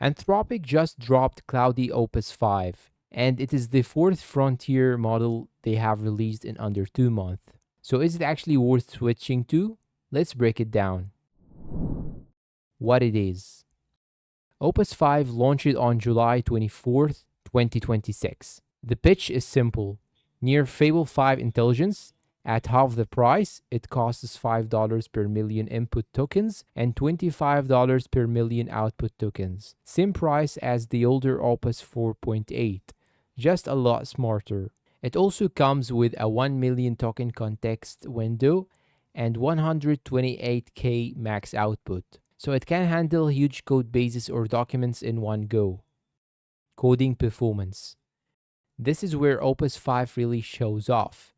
Anthropic just dropped Claude Opus 5, and it is the fourth frontier model they have released in under 2 months. So is it actually worth switching to? Let's break it down. What it is. Opus 5 launched on July 24th, 2026. The pitch is simple. Near Fable 5 intelligence, at half the price, it costs $5 per million input tokens and $25 per million output tokens. Same price as the older Opus 4.8, just a lot smarter. It also comes with a 1 million token context window and 128K max output, so it can handle huge code bases or documents in one go. Coding performance. This is where Opus 5 really shows off.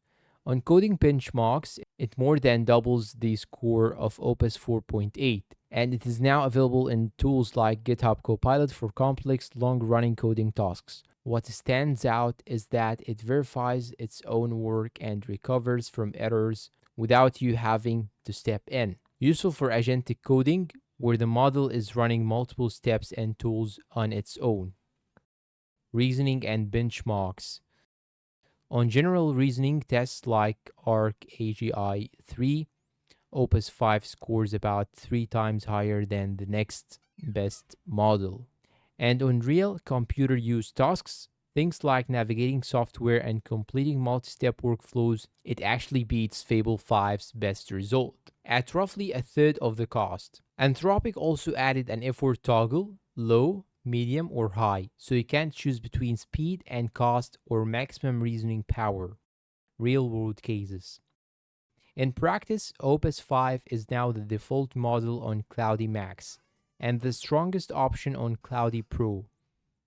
On coding benchmarks, it more than doubles the score of Opus 4.8, and it is now available in tools like GitHub Copilot for complex, long-running coding tasks. What stands out is that it verifies its own work and recovers from errors without you having to step in. Useful for agentic coding, where the model is running multiple steps and tools on its own. Reasoning and benchmarks. On general reasoning tests like ARC AGI 3, Opus 5 scores about 3 times higher than the next best model. And on real computer use tasks, things like navigating software and completing multi-step workflows, it actually beats Fable 5's best result, at roughly a third of the cost. Anthropic also added an effort toggle, low, medium, or high, so you can't choose between speed and cost or maximum reasoning power. Real-world cases. In practice, Opus 5 is now the default model on Claude Max, and the strongest option on Claude Pro.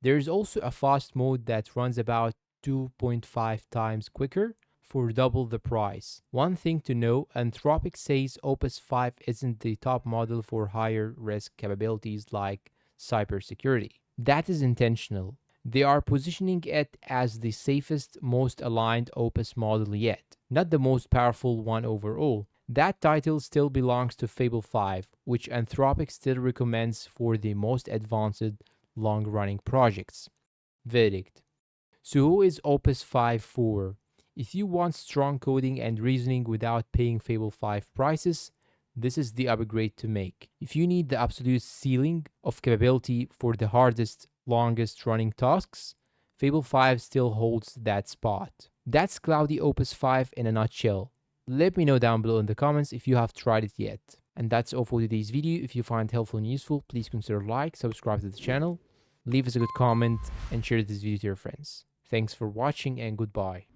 There is also a fast mode that runs about 2.5 times quicker for double the price. One thing to know, Anthropic says Opus 5 isn't the top model for higher risk capabilities like cybersecurity. That is intentional. They are positioning it as the safest, most aligned Opus model yet, not the most powerful one overall. That title still belongs to Fable 5, which Anthropic still recommends for the most advanced, long-running projects. Verdict. So who is Opus 5 for? If you want strong coding and reasoning without paying Fable 5 prices, this is the upgrade to make. If you need the absolute ceiling of capability for the hardest, longest running tasks, Fable 5 still holds that spot. That's Claude Opus 5 in a nutshell. Let me know down below in the comments if you have tried it yet. And that's all for today's video. If you find it helpful and useful, please consider like, subscribe to the channel, leave us a good comment, and share this video to your friends. Thanks for watching and goodbye.